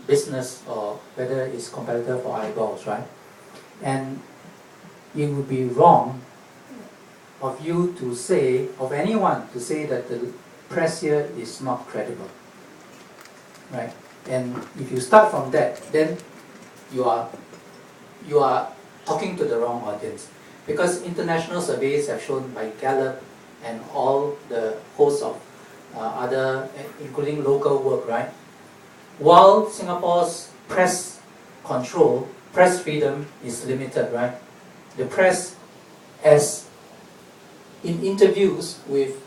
business or whether it's competitor for eyeballs, right? And it would be wrong of you to say, of anyone to say that the press here is not credible, right? And if you start from that, then you are talking to the wrong audience, because international surveys have shown by Gallup and all the hosts of other, including local work, right? While Singapore's press control, press freedom is limited, right? The press, as in interviews with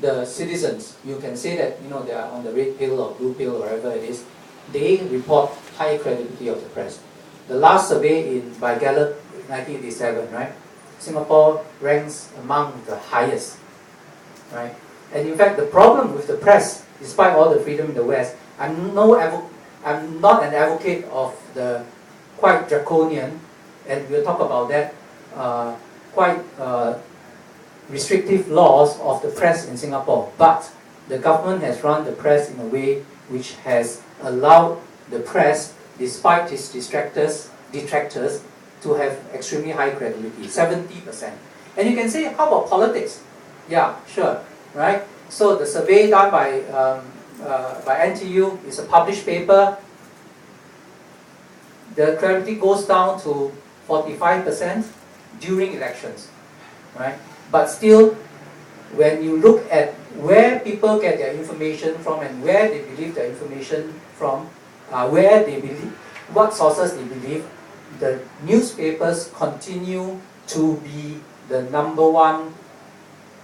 the citizens, you can say that they are on the red pill or blue pill, or whatever it is. They report high credibility of the press. The last survey by Gallup, 1987, right? Singapore ranks among the highest, right? And in fact, the problem with the press, despite all the freedom in the West, I'm not an advocate of the quite draconian, and we'll talk about that, quite restrictive laws of the press in Singapore. But the government has run the press in a way which has allowed the press, despite its detractors, to have extremely high credibility, 70%. And you can say, how about politics? Yeah, sure, right? So the survey done by NTU is a published paper. The credibility goes down to 45% during elections, right? But still, when you look at where people get their information from and where they believe their information from, what sources they believe, the newspapers continue to be the #1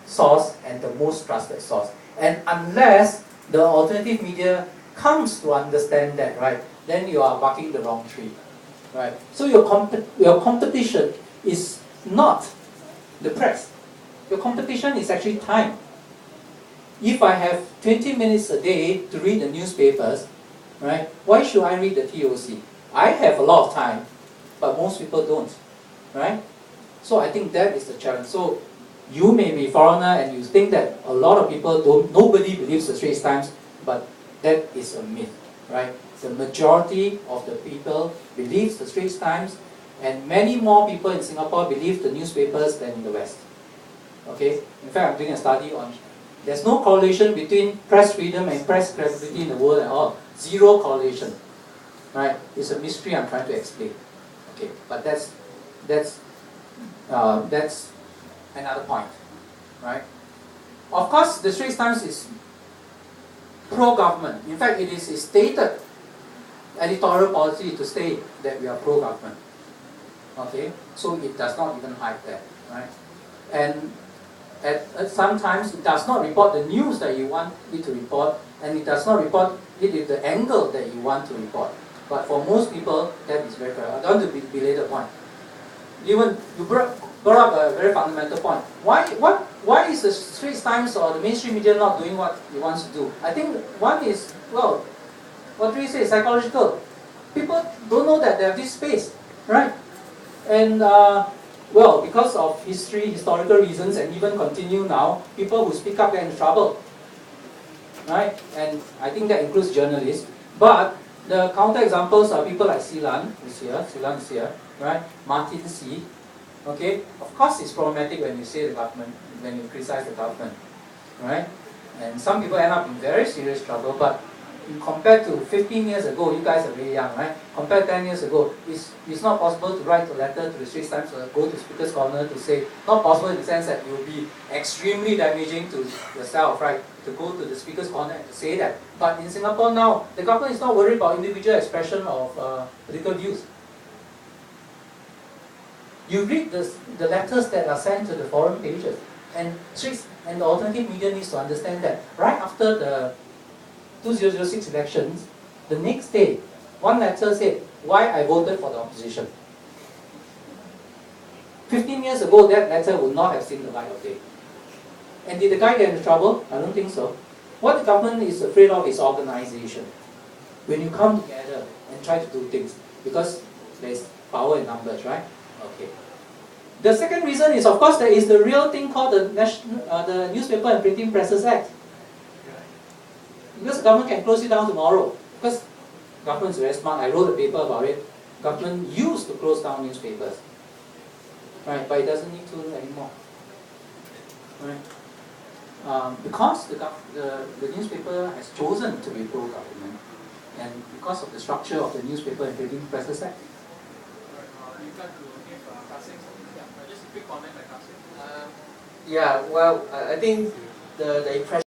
source and the most trusted source. And unless the alternative media comes to understand that, right, then you are barking the wrong tree, right? So your competition is not the press. Your competition is actually time. If I have 20 minutes a day to read the newspapers, right, why should I read the TOC? I have a lot of time, but most people don't, right? So I think that is the challenge. So you may be a foreigner and you think that a lot of people nobody believes the Straits Times, but that is a myth, right? The majority of the people believes the Straits Times, and many more people in Singapore believe the newspapers than in the West. Okay? In fact, I'm doing a study on, there's no correlation between press freedom and press credibility in the world at all. Zero correlation. Right? It's a mystery I'm trying to explain. Okay, but that's another point. Right? Of course, the Straits Times is pro-government. In fact, it is a stated editorial policy to state that we are pro-government. Okay? So it does not even hide that. Right? And at sometimes it does not report the news that you want it to report, and it does not report it with the angle that you want to report. But for most people, that is very clear. I don't want to belay the point. Even you brought up a very fundamental point. Why is the Straits Times or the mainstream media not doing what it wants to do? I think one is, well, what do we say, psychological. People don't know that they have this space, right? And well, because of historical reasons, and even continue now, people who speak up get in trouble, right? And I think that includes journalists. But the counterexamples are people like Silan is here, right? Martin C. Okay, of course it's problematic when you say the government, when you criticize the government, right? And some people end up in very serious trouble. But compared to 15 years ago, you guys are very young, right? Compared to 10 years ago, it's not possible to write a letter to the Straits Times or go to Speaker's Corner to say, not possible in the sense that it will be extremely damaging to yourself, right? To go to the Speaker's Corner and to say that. But in Singapore now, the government is not worried about individual expression of political views. You read the letters that are sent to the foreign pages, and the alternative media needs to understand that right after the 2006 elections, the next day, one letter said, why I voted for the opposition. 15 years ago, that letter would not have seen the light of day. And did the guy get into trouble? I don't think so. What the government is afraid of is organization. When you come together and try to do things, because there's power in numbers, right? Okay. The second reason is, of course, there is the real thing called the Newspaper and Printing Presses Act. Because the government can close it down tomorrow. Because government is very smart. I wrote a paper about it. Government used to close down newspapers, right? But it doesn't need to anymore, right? Because the newspaper has chosen to be pro-government, and because of the structure of the Newspaper and Printing Presses Act. You'd like to give Kassim something? Yeah, just a quick comment by Kassim. Yeah, well, I think the impression